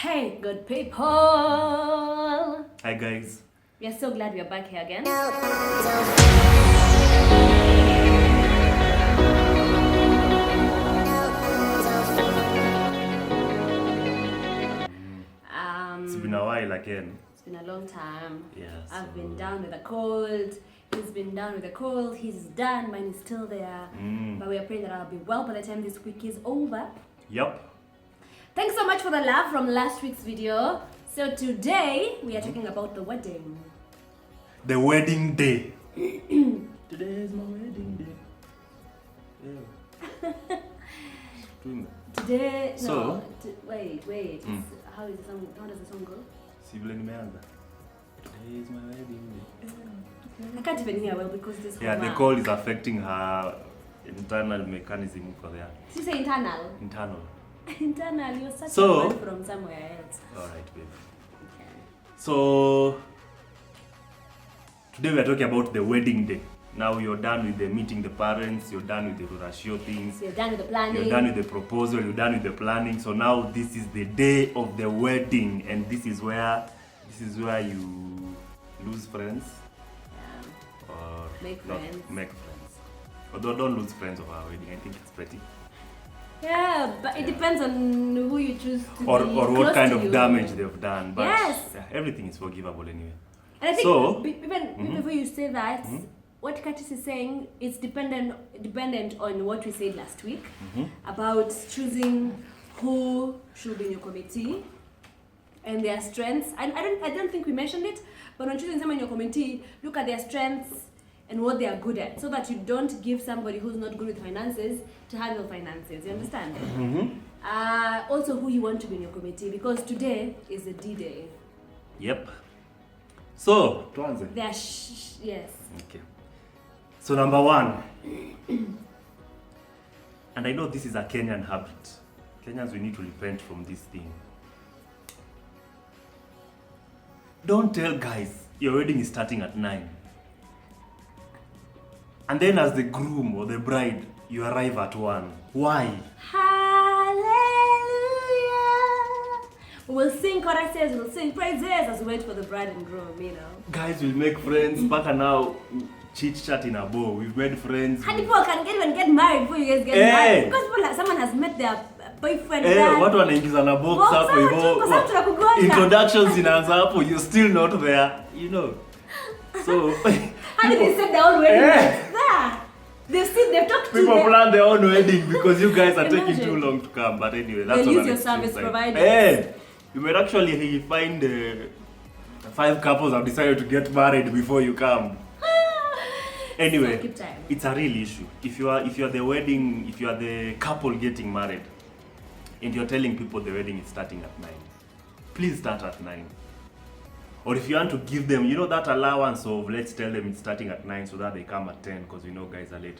Hey, good people! Hi guys. We are so glad we are back here again. It's been a while again. It's been a long time. Yes. I've been down with a cold. He's been down with a cold. He's done. Mine is still there. But we are praying that I'll be well by the time this week is over. Yep. Thanks so much for the love from last week's video. So today we are talking about the wedding. The wedding day. Today is my wedding day. Yeah. Doing that. Today, So? no, wait. How is the song? How does the song go? Si vile nimeanza. Today is my wedding day. I can't even hear well because this. Yeah, the call is affecting her internal mechanism for there. Did you say internal? Internal. Internal, you're such So- a word from somewhere else. Alright, babe. Okay. So today we are talking about the wedding day. Now you're done with the meeting the parents, you're done with the rurashio things. So you're done with the planning. You're done with the proposal, you're done with the planning. So now this is the day of the wedding, and this is where you lose friends Yeah. or Make not friends. make friends. Although don't lose friends of our wedding. I think it's petty. Yeah, but it depends on who you choose to Or be what close kind to of you. damage they've done. But Yes. yeah, everything is forgivable anyway. And I think So- even before you say that, what Curtis is saying is dependent on what we said last week about choosing who should be in your committee and their strengths. And I don't think we mentioned it, but when choosing someone in your committee, look at their strengths and what they are good at, so that you don't give somebody who's not good with finances to handle finances. You understand? Also, who you want to be in your committee, because today is the D-Day. Yep. So, tuanze. They are yes. Okay. So number one, and I know this is a Kenyan habit. Kenyans, we need to repent from this thing. Don't tell guys your wedding is starting at 9. And then as the groom or the bride, you arrive at 1. Why? Hallelujah. We'll sing choruses, we'll sing praises as we wait for the bride and groom, you know. Guys will make friends. Paka now, chit chat in a bow. We've made friends. And people can get married before you guys get Hey. married. Because someone has met their boyfriend. Watu wanaingizana box Box hapo hapo tu, hivyo. kwa sababu tunakugonga. Introductions inaanza hapo, you're still not there, you know. So How did they set their own wedding? Eh. There. They've talked to people them. plan their own wedding because you guys are taking Imagine. too long to come. But anyway, that's They'll all use an your extreme service side. providers. You might actually find 5 couples have decided to get married before you come. Anyway, So keep time. it's a real issue. If you are the couple getting married, and you're telling people the wedding is starting at 9, please start at 9. Or if you want to give them, that allowance of, let's tell them it's starting at 9 so that they come at 10 because guys are late.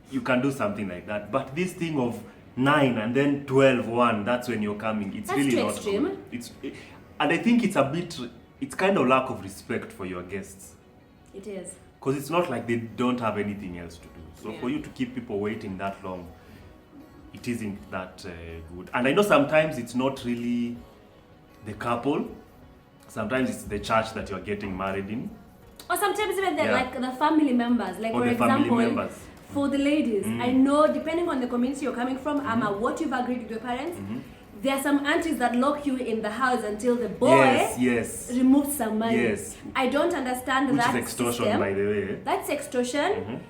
You can do something like that. But this thing of 9 and then 12, 1, that's when you're coming. It's That's really too not extreme. good. And I think it's kind of lack of respect for your guests. It is. Because it's not like they don't have anything else to do. So Yeah. for you to keep people waiting that long, it isn't that good. And I know sometimes it's not really the couple. Sometimes it's the church that you're getting married in. Or sometimes even Yeah. like the family members. Like Or for the family example, members. for the ladies, I know depending on the community you're coming from, what you've agreed with your parents, there are some aunties that lock you in the house until the boy Yes. removes some money. Yes. I don't understand Which that is extortion, system. by the way. That's extortion.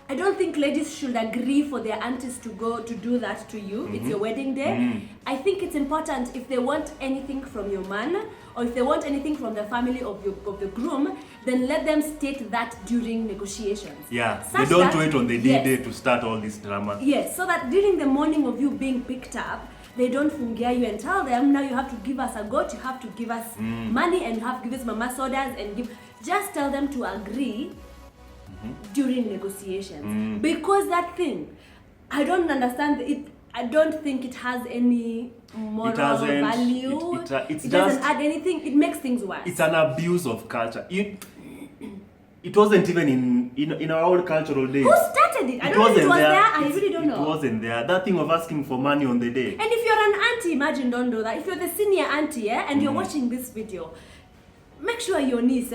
I don't think ladies should agree for their aunties to go to do that to you. It's your wedding day. I think it's important, if they want anything from your man or if they want anything from the family of the groom, then let them state that during negotiations. Yeah, Such they don't that- wait on the yes. D-Day to start all this drama. Yes, so that during the morning of you being picked up, they don't fungia you and tell them, now you have to give us a goat, you have to give us money, and you have to give us mama sodas and give. Just tell them to agree during negotiations. Because that thing, I don't understand it. I don't think it has any moral doesn't. value. It's It doesn't just- add anything. It makes things worse. It's an abuse of culture. It wasn't even in our old cultural days. Who started wanted it. I don't know if it was there. I really don't know. It wasn't there. That thing of asking for money on the day. And if you're an auntie, imagine, don't do that. If you're the senior auntie, and you're watching this video, make sure your niece,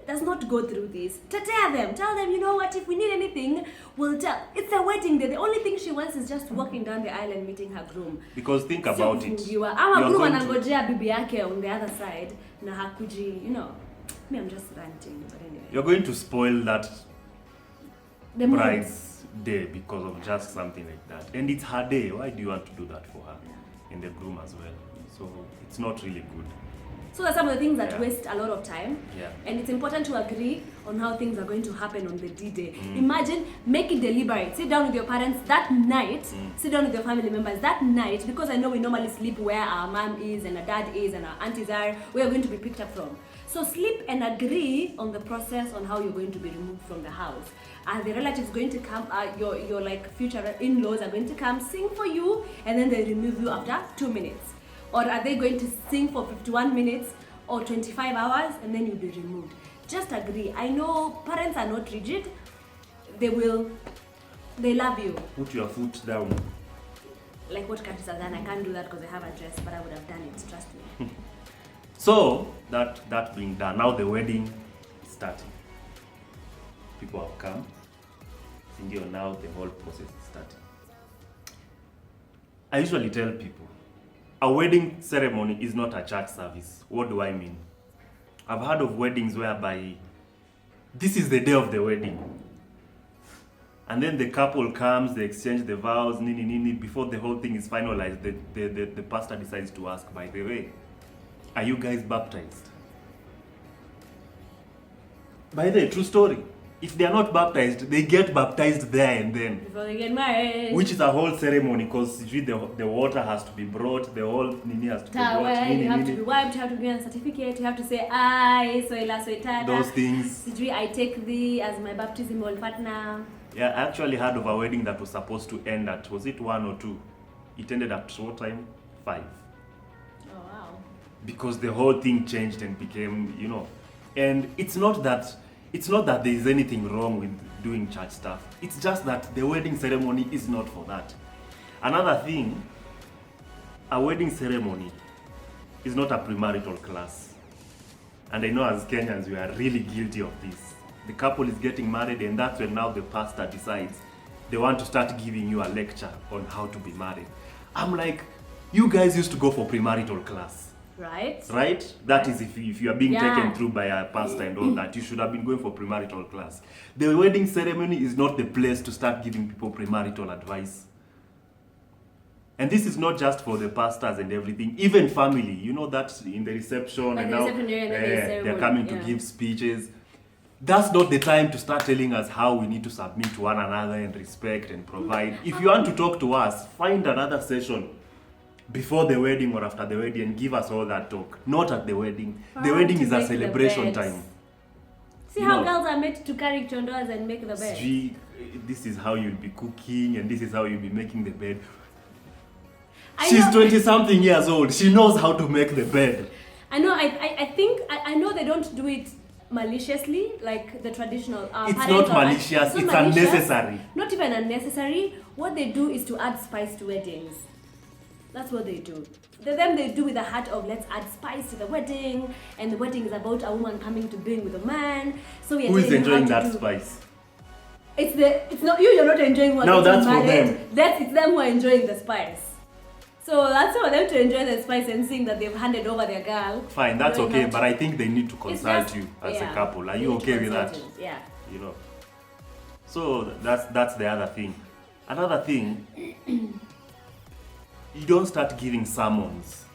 does not go through this. Tell them, you know what, if we need anything, we'll tell. It's a wedding day. The only thing she wants is just walking down the aisle and meeting her groom. Because think about it. Our groom anangojea bibi yake on the other side, na hakuji, me, I'm just ranting, but anyway. You're going to spoil that The bride's day because of just something like that. And it's her day. Why do you want to do that for her? And the groom as well. So it's not really good. So that's some of the things that waste a lot of time. Yeah. And it's important to agree on how things are going to happen on the D-Day. Imagine, make it deliberate. Sit down with your parents that night. Sit down with your family members that night. Because I know we normally sleep where our mom is and our dad is and our aunties are. Where we're going to be picked up from. So sleep and agree on the process on how you're going to be removed from the house. Are the relatives going to come? Your like future in-laws are going to come sing for you and then they remove you after 2 minutes? Or are they going to sing for 51 minutes or 25 hours and then you'll be removed? Just agree. I know parents are not rigid. They love you. Put your foot down. Like what countries are done? I can't do that because I have a dress, but I would have done it, trust me. So, that being done, now the wedding is starting. People have come. Now the whole process is starting. I usually tell people, a wedding ceremony is not a church service. What do I mean? I've heard of weddings whereby this is the day of the wedding. And then the couple comes, they exchange the vows, before the whole thing is finalized, the pastor decides to ask, by the way, are you guys baptized? By the way, true story. If they are not baptized, they get baptized there and then. Before they get married. Which is a whole ceremony because the water has to be brought, the whole nini has to be brought. You have to be wiped, you have to give a certificate, you have to say, I, Soila, Soitada. Those things. I take thee as my baptismal partner. Yeah, I actually heard of a wedding that was supposed to end at, was it 1 or 2? It ended at what time? 5. Oh, wow. Because the whole thing changed and became, and it's not that there is anything wrong with doing church stuff. It's just that the wedding ceremony is not for that. Another thing, a wedding ceremony is not a premarital class. And I know as Kenyans, we are really guilty of this. The couple is getting married and that's when now the pastor decides they want to start giving you a lecture on how to be married. I'm like, you guys used to go for premarital class. Right? That is if you are being taken through by a pastor and all that, you should have been going for premarital class. The wedding ceremony is not the place to start giving people premarital advice. And this is not just for the pastors and everything, even family. You know that in the reception like and the now they're coming to give speeches. That's not the time to start telling us how we need to submit to one another and respect and provide. If you want to talk to us, find another session before the wedding or after the wedding and give us all that talk. Not at the wedding. The wedding is a celebration time. See how girls are made to carry chondoas and make the bed. This is how you'll be cooking and this is how you'll be making the bed. She's 20-something years old. She knows how to make the bed. I know. I know they don't do it maliciously like the traditional. It's not malicious. It's unnecessary. Not even unnecessary. What they do is to add spice to weddings. That's what they do. They do with the heart of let's add spice to the wedding, and the wedding is about a woman coming to being with a man. So we are who is enjoying that spice? It's not you. You're not enjoying what. No, that's for them. It's them who are enjoying the spice. So that's for them to enjoy the spice and seeing that they've handed over their girl. Fine, that's okay, but I think they need to consult you as a couple. Are you okay with that? Yeah. So that's the other thing. Another thing, you don't start giving sermons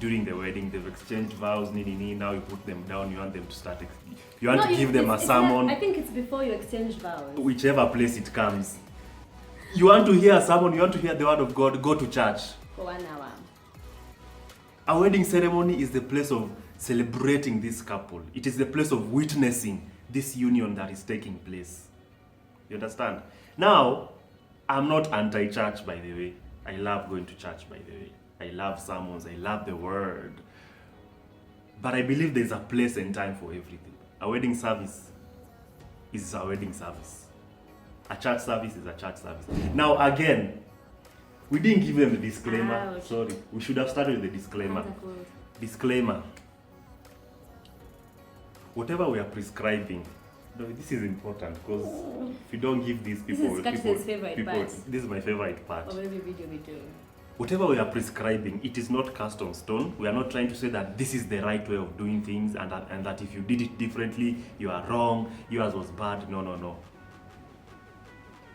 during the wedding. They've exchanged vows, now you put them down, you want them to start. You want to give them a sermon. I think it's before you exchange vows. Whichever place it comes. You want to hear a sermon, you want to hear the word of God, go to church. For 1 hour. A wedding ceremony is the place of celebrating this couple. It is the place of witnessing this union that is taking place. You understand? Now, I'm not anti-church, by the way. I love going to church, by the way. I love sermons, I love the word. But I believe there's a place and time for everything. A wedding service is a wedding service. A church service is a church service. Now again, we didn't give them the disclaimer. Ouch. Sorry, we should have started with the disclaimer. That's a quote. Disclaimer. Whatever we are prescribing, no, this is important because if you don't give these people, This is Curtis's favorite part. This is my favorite part. Of every video we do. Whatever we are prescribing, it is not cast on stone. We are not trying to say that this is the right way of doing things and that if you did it differently, you are wrong, yours was bad. No.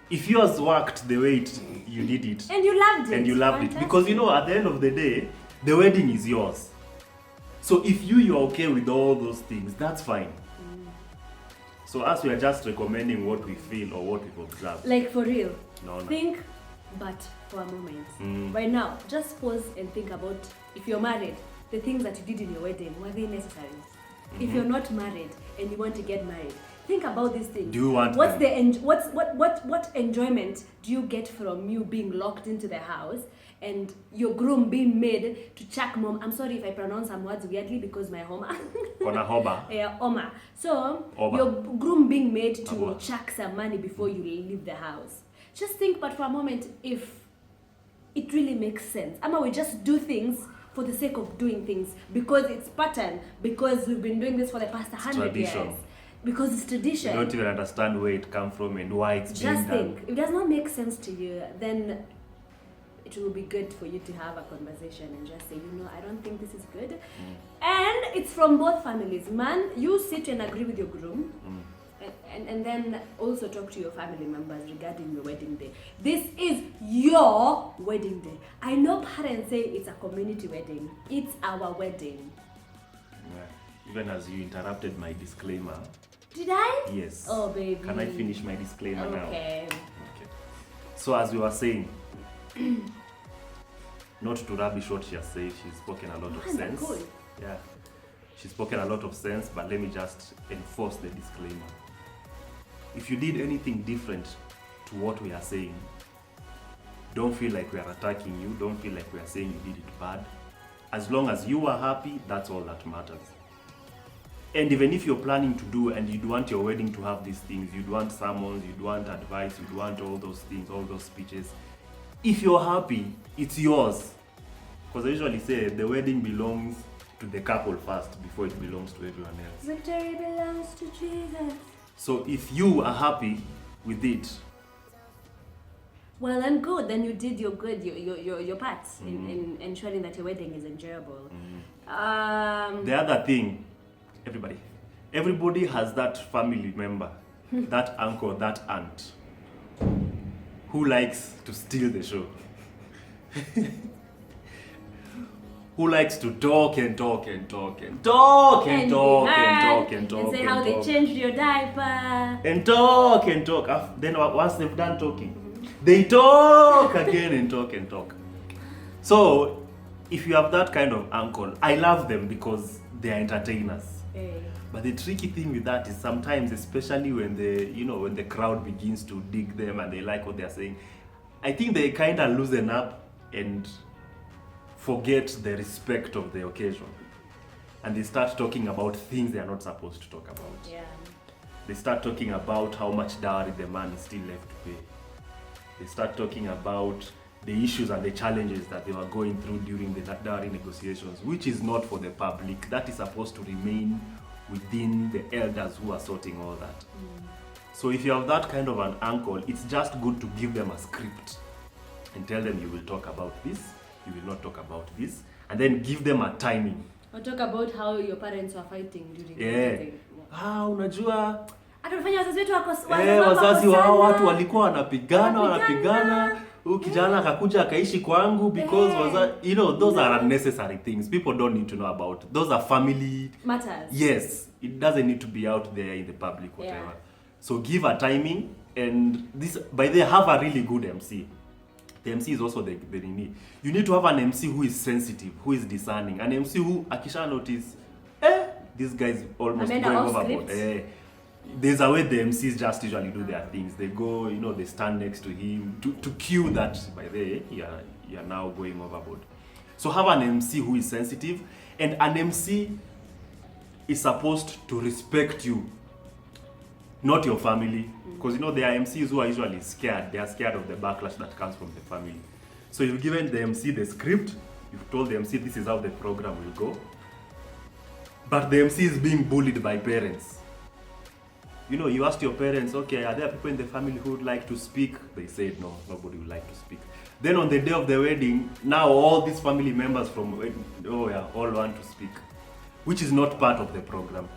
If yours worked the way you did it, And you loved it. and you loved it, Fantastic. because at the end of the day, the wedding is yours. So if you're okay with all those things, that's fine. So as we are just recommending what we feel or what we've observed. Like for real. No. Think, but for a moment. Mm. Right now, just pause and think about, if you're married, the things that you did in your wedding, were they necessary? If you're not married and you want to get married, think about these things. Do you want What's them? what enjoyment do you get from you being locked into the house and your groom being made to chuck mom? I'm sorry if I pronounce some words weirdly because my homa. Kona hoba. Yeah, Oma. So Oba. your groom being made to Abua. chuck some money before you leave the house. Just think, but for a moment, if it really makes sense. Ama, we just do things for the sake of doing things because it's pattern, because we've been doing this for the past 100 years. Tradition. Because it's You tradition. don't even understand where it comes from and why it's being Just done. think, if it does not make sense to you, then it will be good for you to have a conversation and just say, I don't think this is good. And it's from both families. Man, you sit and agree with your groom. And then also talk to your family members regarding your wedding day. This is your wedding day. I know parents say it's a community wedding. It's our wedding. Yeah. Even as you interrupted my disclaimer. Did I? Yes. Oh, baby. Can I finish my disclaimer now? Okay. Okay. So as we were saying, not to rubbish what she has said, she's spoken a lot of Man, sense. cool. Yeah. She's spoken a lot of sense, but let me just enforce the disclaimer. If you did anything different to what we are saying, don't feel like we are attacking you, don't feel like we are saying you did it bad. As long as you are happy, that's all that matters. And even if you're planning to do and you'd want your wedding to have these things, you'd want sermons, you'd want advice, you'd want all those things, all those speeches, if you're happy, it's yours. Because I usually say the wedding belongs to the couple first before it belongs to everyone else. Victory belongs to Jesus. So if you are happy with it, Well and good, then you did your part in ensuring that your wedding is enjoyable. the other thing, everybody has that family member, that uncle, that aunt, who likes to steal the show. Who likes to talk and talk and talk and talk and talk and talk and talk and say and how they talk changed your diaper. and talk and talk. Then once they've done talking, they talk again and talk and talk. So if you have that kind of uncle, I love them because they are entertainers. Hey. But the tricky thing with that is sometimes, especially when the crowd begins to dig them and they like what they're saying, I think they kind of loosen up and forget the respect of the occasion. And they start talking about things they are not supposed to talk about. Yeah. They start talking about how much dowry the man is still left to pay. They start talking about the issues and the challenges that they were going through during the dowry negotiations, which is not for the public. That is supposed to remain within the elders who are sorting all that. So if you have that kind of an uncle, it's just good to give them a script and tell them you will talk about this, you will not talk about this, and then give them a timing. Or talk about how your parents were fighting during the Yeah. wedding. Unajua Atafanya wazazi wetu wazazi wao watu wakosana. walikuwa wanapigana, huyu kijana akakuja akaishi kwangu because those are unnecessary things. People don't need to know about. Those are family matters. Yes, it doesn't need to be out there in the public, whatever. Yeah. So give a timing, and this by they have a really good MC. The MC is also the need. You need to have an MC who is sensitive, who is discerning. An MC who akisha notice, this guy is almost Amanda going off overboard. script. There's a way the MCs just usually do their things. They go, they stand next to him to cue that by the way, you're now going overboard. So have an MC who is sensitive, and an MC is supposed to respect you. not your family. Because you know there are MCs who are usually scared. They are scared of the backlash that comes from the family. So you've given the MC the script. You've told the MC this is how the program will go. But the MC is being bullied by parents. You know, you asked your parents, okay, are there people in the family who would like to speak? They said no, nobody would like to speak. Then on the day of the wedding, now all these family members from, all want to speak, which is not part of the program.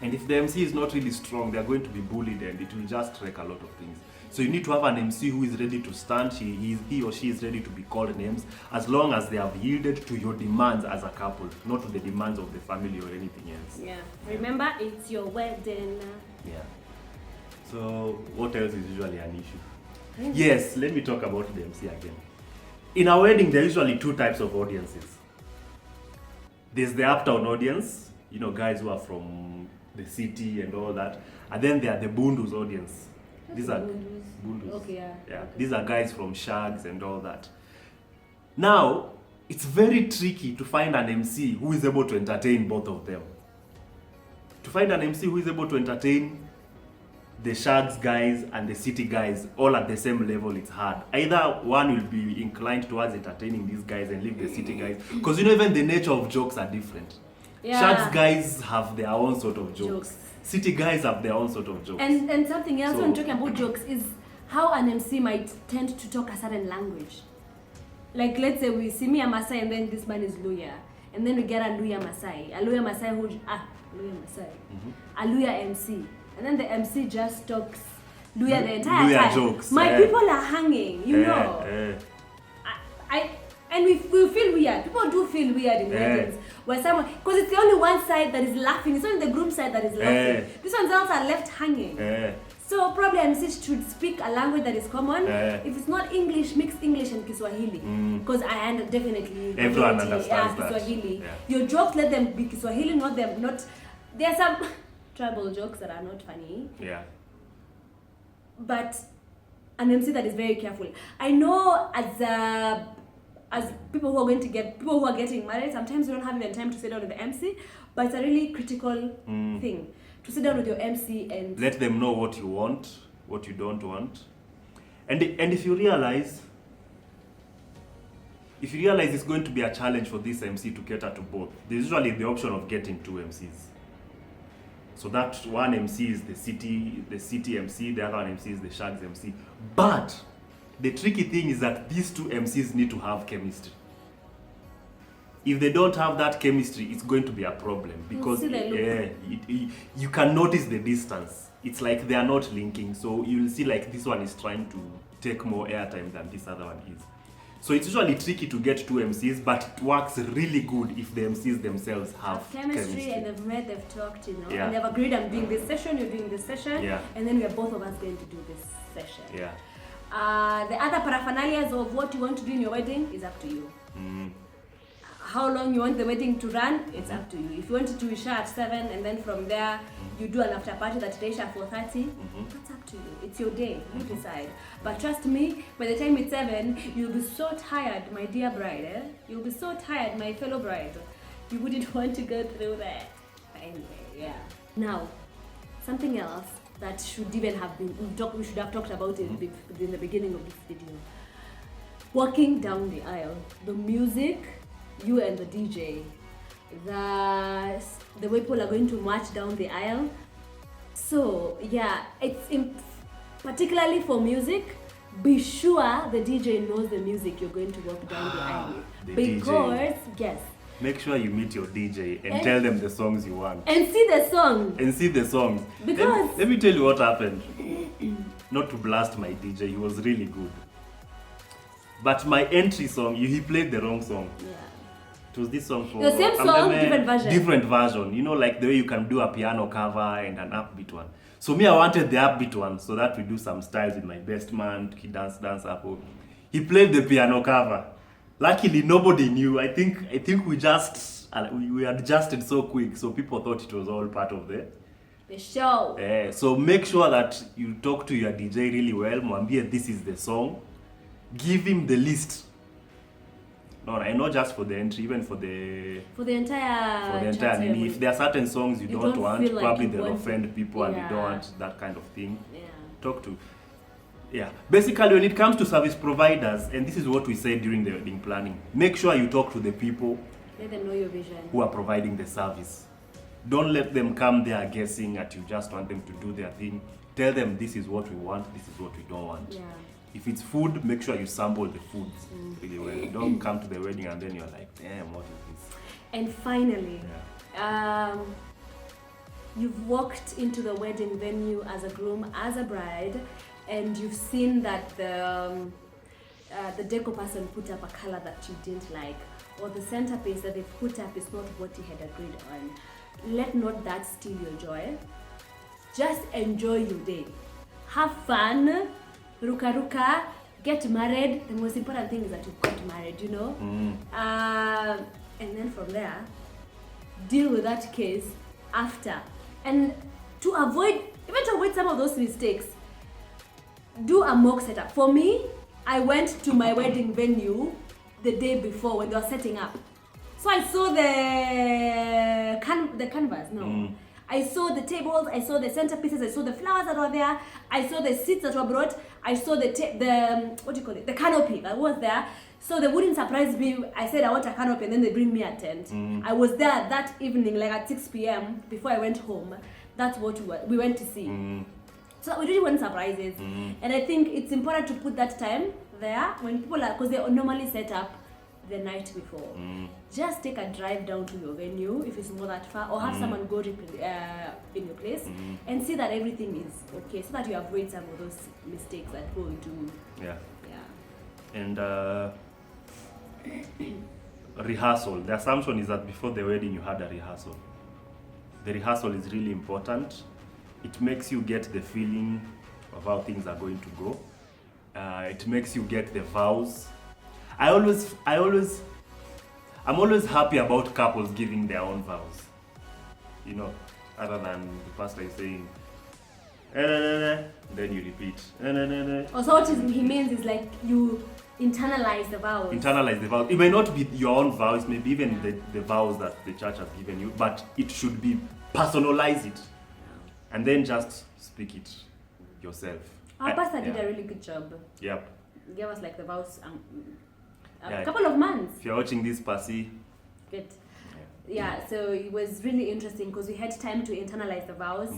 And if the MC is not really strong, they are going to be bullied and it will just wreck a lot of things. So you need to have an MC who is ready to stand, he or she is ready to be called names, as long as they have yielded to your demands as a couple, not to the demands of the family or anything else. Yeah. Remember, it's your wedding. Yeah. So what else is usually an issue? Yes, let me talk about the MC again. In a wedding, there are usually two types of audiences. There's the uptown audience, you know, guys who are from the city and all that. And then there are the Bundus audience. These are Bundus. Okay, yeah. Okay. These are guys from Shags and all that. Now, it's very tricky to find an MC who is able to entertain both of them. To find an MC who is able to entertain the Shags guys and the city guys all at the same level, it's hard. Either one will be inclined towards entertaining these guys and leave the city guys. Because you know, even the nature of jokes are different. Yeah. Shags guys have their own sort of jokes. City guys have their own sort of jokes. And something else when talking about jokes is how an MC might tend to talk a certain language. Like let's say we see me a Maasai and then this man is Luya. And then we get a Luya Maasai. A Luya Maasai who Luya Maasai. A Luya MC. And then the MC just talks Luya the entire Luya time. Jokes. My people are hanging, you know. And we feel weird. People do feel weird in weddings. Where someone, because it's the only one side that is laughing. It's only the groom side that is laughing. These ones else are left hanging. So probably MC should speak a language that is common. If it's not English, mix English and Kiswahili. Because I definitely everyone understands that. Kiswahili. Your jokes, let them be Kiswahili, not there are some tribal jokes that are not funny. Yeah. But an MC that is very careful. I know as people who are getting married, sometimes you don't have even time to sit down with the MC, but it's a really critical thing to sit down with your MC and let them know what you want, what you don't want. And if you realize it's going to be a challenge for this MC to cater to both, there's usually the option of getting two MCs. So that one MC is the city MC, the other one MC is the Shags MC. But the tricky thing is that these two MCs need to have chemistry. If they don't have that chemistry, it's going to be a problem because you can notice the distance. It's like they are not linking. So you'll see like this one is trying to take more airtime than this other one is. So it's usually tricky to get two MCs, but it works really good if the MCs themselves have chemistry. And they've met, they've talked, you know, and they've agreed I'm doing this session, you're doing this session, and then we are both of us going to do this session. Yeah. The other paraphernalias of what you want to do in your wedding is up to you. How long you want the wedding to run, it's up to you. If you want to do Isha at 7 and then from there you do an after party that is Isha 4:30, that's up to you. It's your day, you decide. But trust me, by the time it's 7, you'll be so tired, my dear bride. You'll be so tired, my fellow bride. You wouldn't want to go through that. Anyway, Now, something else that should even have been, we should have talked about it in the beginning of this video. Walking down the aisle, the music, you and the DJ, the way people are going to march down the aisle. So it's particularly for music, be sure the DJ knows the music you're going to walk down the aisle with. Because DJ. Make sure you meet your DJ and tell them the songs you want. And see the songs. Because let me tell you what happened. Not to blast my DJ, he was really good. But my entry song, he played the wrong song. Yeah. It was this song for the same song, different version. You know, like the way you can do a piano cover and an upbeat one. So me, I wanted the upbeat one so that we do some styles with my best man. He dance up. He played the piano cover. Luckily, nobody knew. I think we adjusted so quick, so people thought it was all part of the show. So make sure that you talk to your DJ really well. Mwambie, this is the song. Give him the list. No, and not just for the entry, even for the entire ceremony. If there are certain songs you don't want, feel like probably you they'll want offend people and Yeah. you don't want that kind of thing. Yeah. Talk to. Yeah. Basically, when it comes to service providers, and this is what we said during the wedding planning, make sure you talk to the people Let them know your vision. who are providing the service. Don't let them come there guessing at you just want them to do their thing. Tell them this is what we want, this is what we don't want. Yeah. If it's food, make sure you sample the foods really well. Don't come to the wedding and then you're like, damn, what is this? And finally, Yeah. you've walked into the wedding venue as a groom, as a bride, and you've seen that the deco person put up a color that you didn't like, or the centerpiece that they've put up is not what you had agreed on. Let not that steal your joy. Just enjoy your day. Have fun, ruka, get married. The most important thing is that you got married, you know? And then from there, deal with that case after. And to avoid some of those mistakes, do a mock setup. For me, I went to my wedding venue the day before when they were setting up. So I saw the canvas, I saw the tables, I saw the centerpieces, I saw the flowers that were there, I saw the seats that were brought, I saw the canopy that was there. So they wouldn't surprise me. I said I want a canopy and then they bring me a tent. I was there that evening, like at 6 p.m. before I went home. That's what we went to see. So we really want surprises. And I think it's important to put that time there when people are, because they normally set up the night before. Just take a drive down to your venue if it's not that far, or have someone go in your place and see that everything is okay, so that you avoid some of those mistakes that people do. Yeah. And rehearsal. The assumption is that before the wedding you had a rehearsal. The rehearsal is really important. It makes you get the feeling of how things are going to go. It makes you get the vows. I'm always happy about couples giving their own vows. You know, other than the pastor is saying, then you repeat. Also, what he means is like you internalize the vows. Internalize the vows. It may not be your own vows, maybe even the vows that the church has given you, but it should be personalize it. And then just speak it yourself. Our pastor did a really good job. Yep. He gave us like the vows Yeah. a couple of months. If you're watching this, Passy. Good. Yeah, so it was really interesting because we had time to internalize the vows.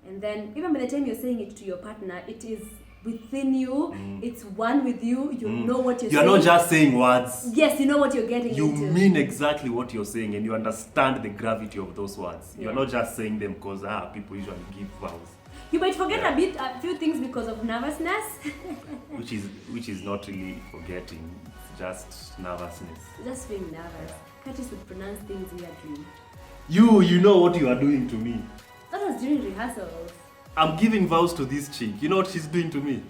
And then even by the time you're saying it to your partner, it is within you, it's one with you, you know what you're saying. You're not just saying words. Yes, you know what you're getting You into. mean exactly what you're saying and you understand the gravity of those words. You're Yeah. not just saying them because people usually give vows. You might forget a few things because of nervousness. which is not really forgetting, it's just nervousness. Just being nervous. Curtis would pronounce things weirdly. You know what you are doing to me. That was during rehearsals. I'm giving vows to this chick. You know what she's doing to me?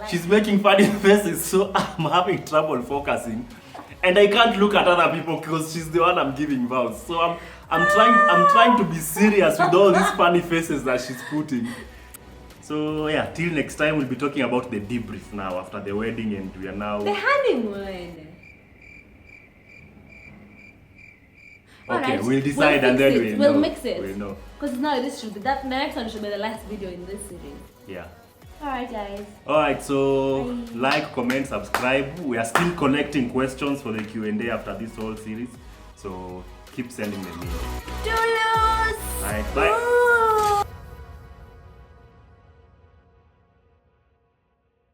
She's making funny faces, so I'm having trouble focusing. And I can't look at other people because she's the one I'm giving vows. So I'm trying to be serious with all these funny faces that she's putting. So yeah, till next time we'll be talking about the debrief now after the wedding, and we are now the honeymoon. Okay, Alright, we'll decide and then we'll mix it. We'll know. Because now this should be the next one should be the last video in this series. Yeah. Alright guys. Alright, so Bye. like, comment, subscribe. We are still collecting questions for the Q&A after this whole series. So keep sending them in. Toodles! Alright, bye.